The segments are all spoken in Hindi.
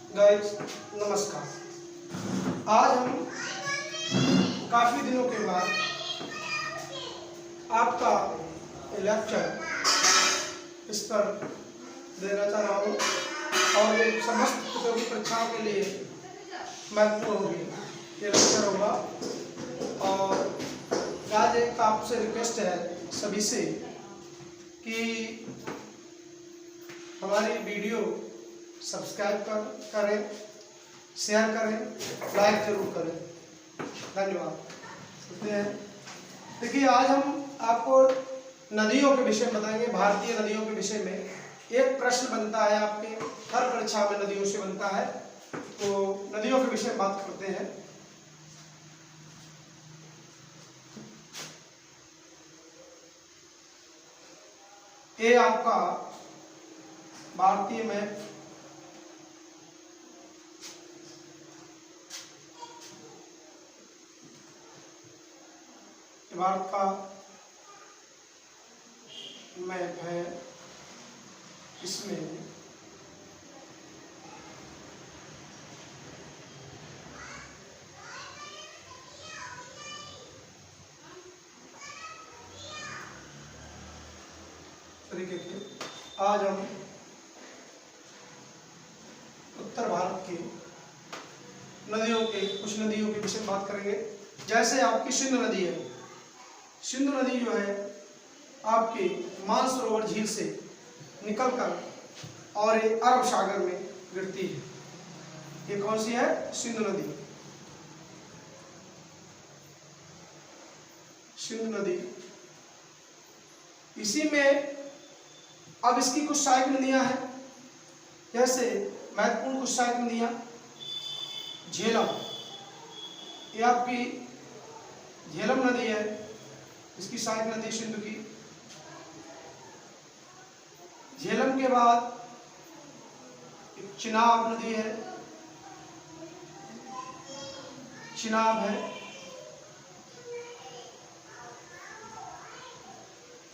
गाइस नमस्कार। आज हम काफ़ी दिनों के बाद आपका लेक्चर इस पर देना चाह रहा हूँ और ये समस्त प्रतियोगी परीक्षाओं के लिए महत्वपूर्ण होगी ये लेक्चर होगा। और आज एक आपसे रिक्वेस्ट है सभी से कि हमारी वीडियो सब्सक्राइब करें, शेयर करें, लाइक जरूर करें। धन्यवाद। देखिए, आज हम आपको नदियों के विषय में बताएंगे। भारतीय नदियों के विषय में एक प्रश्न बनता है, आपके हर परीक्षा में नदियों से बनता है, तो नदियों के विषय में बात करते हैं। ये आपका भारतीय में भारत का मैप है। इसमें तरीके के आज हम उत्तर भारत की नदियों के कुछ नदियों के विषय में बात करेंगे। जैसे आपकी सिंधु नदी है। सिंधु नदी जो है आपकी मानसरोवर झील से निकलकर और ये अरब सागर में गिरती है। ये कौन सी है? सिंधु नदी। सिंधु नदी। इसी में अब इसकी कुछ सहायक नदियां हैं। जैसे महत्वपूर्ण कुछ सहायक नदियां, झेलम, ये आपकी झेलम नदी है, इसकी सहायक नदी सिंधु की। झेलम के बाद एक चिनाब नदी है, चिनाब है,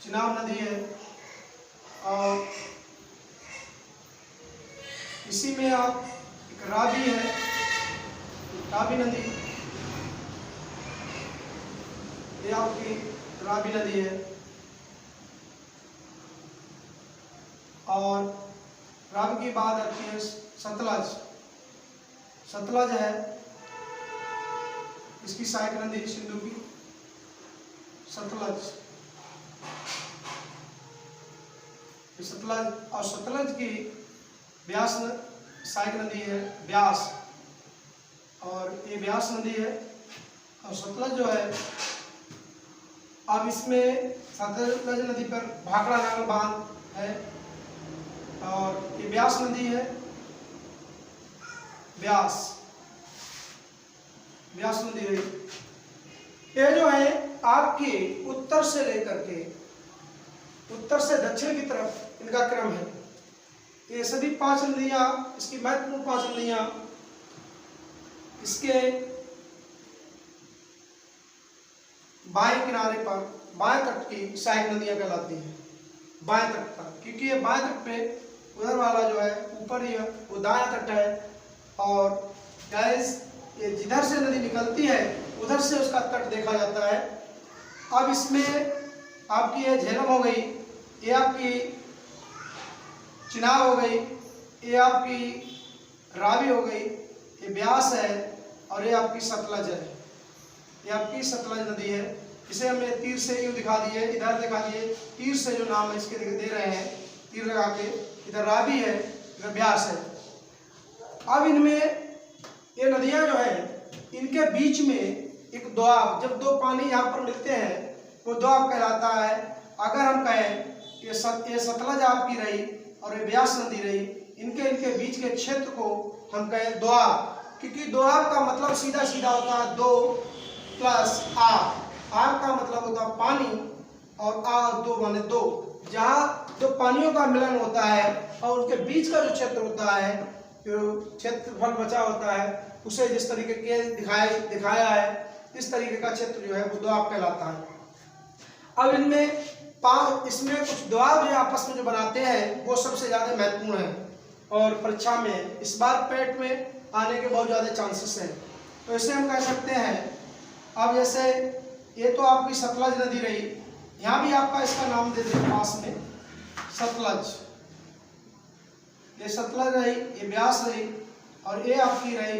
चिनाब नदी है। और इसी में आप एक रावी है, रावी नदी, ये आपकी रावी नदी है। और रावी की बात आती है सतलज, सतलज है, इसकी सहायक नदी सिंधु की, सतलज, सतलज। और सतलज की ब्यास सहायक नदी है ब्यास, और ये ब्यास नदी है। और सतलज जो है, अब इसमें सतलज नदी पर भाखड़ा नामक बांध है, और ये ब्यास नदी है, ब्यास, ब्यास नदी रही। ये जो है आपके उत्तर से लेकर के उत्तर से दक्षिण की तरफ इनका क्रम है। ये सभी 5 नदियां, इसकी महत्वपूर्ण 5 नदियां इसके बाएं किनारे पर बाएं तट की सहायक नदियां कहलाती हैं। बाएं तट पर, क्योंकि ये बाएं तट पे उधर वाला जो है ऊपर ही है, वो दायां तट है। और गैस ये जिधर से नदी निकलती है उधर से उसका तट देखा जाता है। अब इसमें आपकी ये झेलम हो गई, ये आपकी चिनाब हो गई, ये आपकी रावी हो गई, ये ब्यास है, और ये आपकी सतलज है। ये आपकी सतलज नदी है। इसे हमने तीर से यूं दिखा दिए, इधर दिखा दिए, तीर से जो नाम है इसके दे रहे हैं, तीर लगा के। इधर रावी है, इधर ब्यास है। अब इनमें ये नदियां जो है, इनके बीच में एक दोआब, जब दो पानी यहाँ पर मिलते हैं वो दोआब कहलाता है। अगर हम कहें ये सतलज आपकी रही और ये ब्यास नदी रही, इनके बीच के क्षेत्र को हम कहें दोआब, क्योंकि दोआब का मतलब सीधा सीधा होता है 2 + आब। आब का मतलब होता है पानी, और आ 2 माने 2। जहाँ दो पानियों का मिलन होता है और उनके बीच का जो क्षेत्र होता है, जो क्षेत्रफल बचा होता है, उसे जिस तरीके के दिखाया है, इस तरीके का क्षेत्र जो है वो दोआब कहलाता है। अब इनमें इसमें कुछ दोआब जो आपस में जो बनाते हैं वो सबसे ज्यादा महत्वपूर्ण है। और परीक्षा में इस बार पेट में आने के बहुत ज़्यादा चांसेस हैं। तो इसे हम कह सकते हैं, अब जैसे ये तो आपकी सतलज नदी रही, यहाँ भी आपका इसका नाम दे दें पास में सतलज। ये सतलज रही, ये ब्यास रही, और ये आपकी रही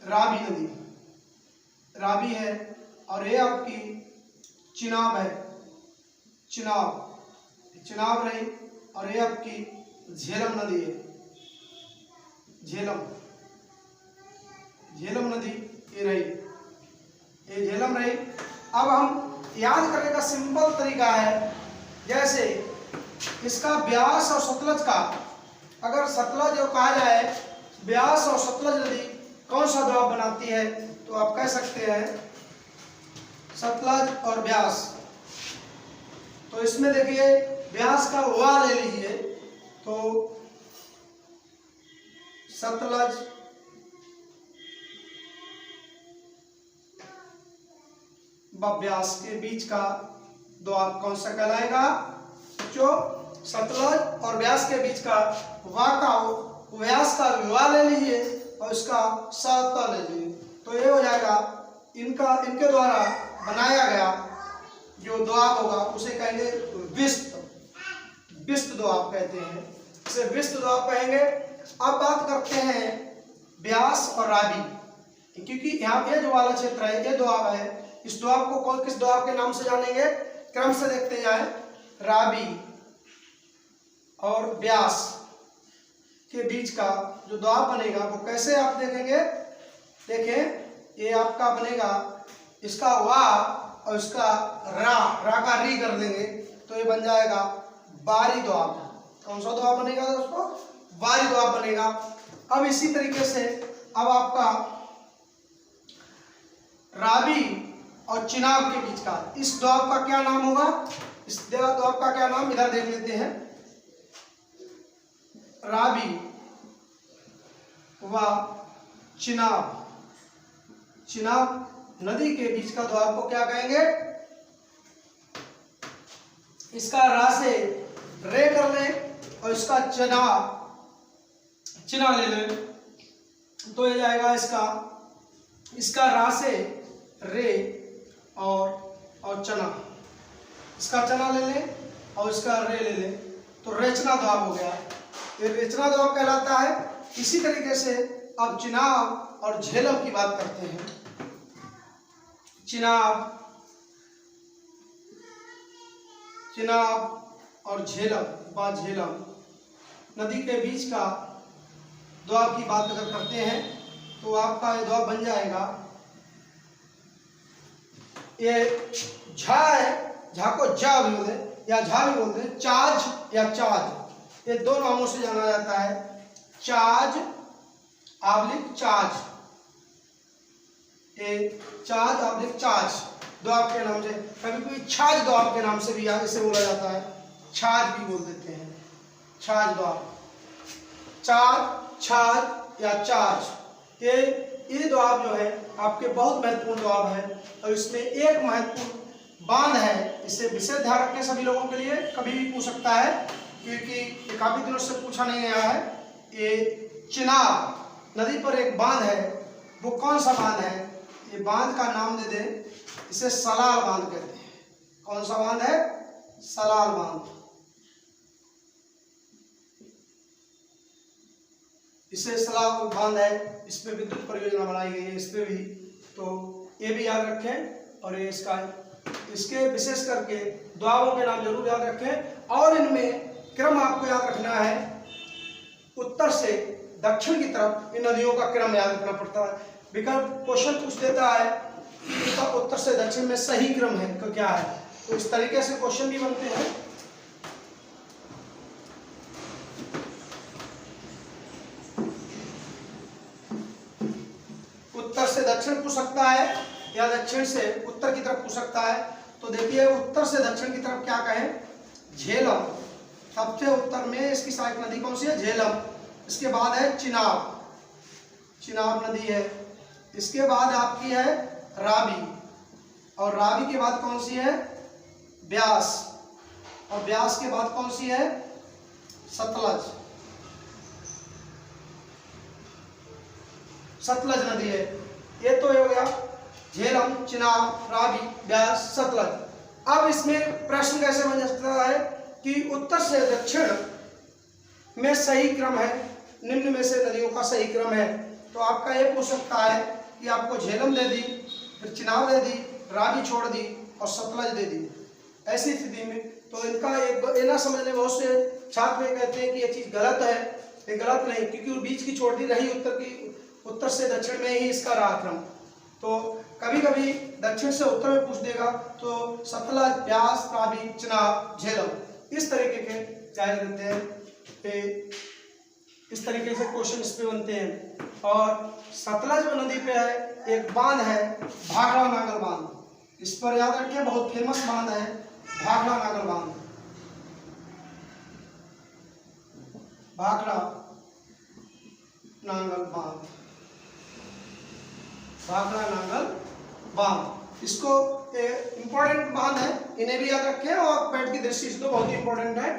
रावी नदी, रावी है, और ये आपकी चिनाब है, चिनाब रही, और ये आपकी झेलम नदी है, झेलम नदी ये रही, ये झेलम रही। अब हम याद करने का सिंपल तरीका है, जैसे इसका ब्यास और सतलज का, अगर सतलज और कहा जाए ब्यास और सतलज नदी कौन सा दोआब बनाती है, तो आप कह सकते हैं सतलज और ब्यास। तो इसमें देखिए ब्यास का वा ले लीजिए, तो सतलज व ब्यास के बीच का दोआब कौन सा कहलाएगा? जो सतलज और ब्यास के बीच का वा का व्यास का वा ले लीजिए और इसका सा ले लीजिए, तो ये हो जाएगा इनके द्वारा बनाया गया जो दोआब होगा उसे कहेंगे विस्त दोआब कहते हैं, इसे विस्त दोआब कहेंगे। अब बात करते हैं ब्यास और रावी, क्योंकि यहाँ ये जो वाला क्षेत्र है ये दोआब है, इस दोआब को किस दोआब के नाम से जानेंगे? क्रम से देखते जाएं, रावी और ब्यास के बीच का जो दोआब बनेगा वो कैसे आप देखेंगे? देखें, ये आपका बनेगा इसका वा और इसका रा का री कर देंगे तो ये बन जाएगा बारी दोआब। कौन सा दोआब बनेगा दोस्तों? बारी दोआब बनेगा। अब इसी तरीके से अब आपका रावी और चिनाब के बीच का इस दोआब का क्या नाम होगा? इस दोआब का क्या नाम, इधर देख लेते हैं। रावी व चिनाब नदी के बीच का दोआब को क्या कहेंगे? इसका रा से रे कर ले और इसका चिना ले ले तो ये जाएगा इसका रा से रे और चना, इसका चना ले ले और इसका रे ले ले तो रेचना दोआब हो गया, ये रेचना दोआब कहलाता है। इसी तरीके से अब चिनाब और झेलम की बात करते हैं। चिनाब और झेलम नदी के बीच का दोआब की बात अगर करते हैं तो आपका ये दोआब बन जाएगा, ये झा है, झा को जा भी बोलते या झा भी बोलते हैं, चाज या चाज, ये दो नामों से जाना जाता है, चाज आबलिक चाज, ये चाज आबलिक चाज दोआब के नाम से, कभी कोई छाज दोआब के नाम से भी इसे बोला जाता है, छाज भी बोल देते हैं, छाज दोआब, छाज या चाज, ये दोआब जो है आपके बहुत महत्वपूर्ण दोआब है और इसमें एक महत्वपूर्ण बांध है, इसे विशेष ध्यान रखें सभी लोगों के लिए, कभी भी पूछ सकता है क्योंकि ये काफी दिनों से पूछा नहीं गया है। ये चिनाब नदी पर एक बांध है, वो कौन सा बांध है? ये बांध का नाम दे दें, इसे सलाल बांध कहते हैं। कौन सा बांध है? सलाल बांध, इसे सलाल बांध है, इस पे विद्युत परियोजना बनाई गई है, इस पे भी, तो ये भी याद रखें। और ये इसके विशेष करके दोआबों के नाम जरूर याद रखें और इनमें क्रम आपको याद रखना है, उत्तर से दक्षिण की तरफ इन नदियों का क्रम याद रखना पड़ता है। विकल्प क्वेश्चन पूछ देता है इसका उत्तर से दक्षिण में सही क्रम है तो क्या है, तो इस तरीके से क्वेश्चन भी बनते हैं। उत्तर से दक्षिण पूछ सकता है या दक्षिण से उत्तर की तरफ पूछ सकता है। तो देखिए उत्तर से दक्षिण की तरफ क्या कहें? झेलम, सबसे उत्तर में इसकी सहायक नदी कौन सी है? झेलम। इसके बाद है चिनाब नदी है, इसके बाद आपकी है रावी, और रावी के बाद कौन सी है? ब्यास, और ब्यास के बाद कौन सी है? सतलज। सतलज नदी है। ये तो हो गया झेलम, चिनाब, रावी, ब्यास, सतलज। अब इसमें प्रश्न कैसे बन सकता है कि उत्तर से दक्षिण में सही क्रम है, निम्न में से नदियों का सही क्रम है। तो आपका ये पूछ सकता है कि आपको झेलम दे दी, फिर चिनाब दे दी, रावी छोड़ दी और सतलज दे दी। ऐसी स्थिति में तो इनका एक ये ना समझने, बहुत से छात्र ये कहते हैं कि ये चीज गलत है। ये गलत नहीं, क्योंकि वो बीच की छोड़ दी रही उत्तर से दक्षिण में ही इसका रहा क्रम। तो कभी कभी दक्षिण से उत्तर में पूछ देगा तो सतलज, ब्यास, रावी, चिनाब, झेलम इस तरीके के क्या रहते हैं, इस तरीके से क्वेश्चन इस पे बनते हैं। और सतलज नदी पे है एक बांध है भाखड़ा नागल बांध, इस पर याद रखिए, बहुत फेमस बांध है भाखड़ा नागल बांध। भाखड़ा नागल बांध, भाखड़ा नागल बांध, इसको इंपॉर्टेंट बांध है, इन्हें भी याद रखें। और पैट की दृष्टि से तो बहुत ही इंपॉर्टेंट है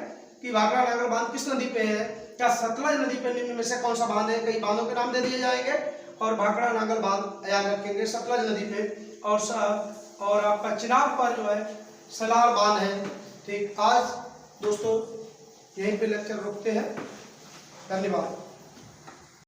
कि भाखड़ा नागल बांध किस नदी पे है, क्या सतलज नदी पे, निम्न में से कौन सा बांध है। कई बांधों के नाम दे दिए जाएंगे और भाखड़ा नागल बांध याद रखेंगे सतलज नदी पे। और आपका चिनाब पर जो है सलार बांध है। ठीक, आज दोस्तों यहीं पे लेक्चर रोकते हैं। धन्यवाद।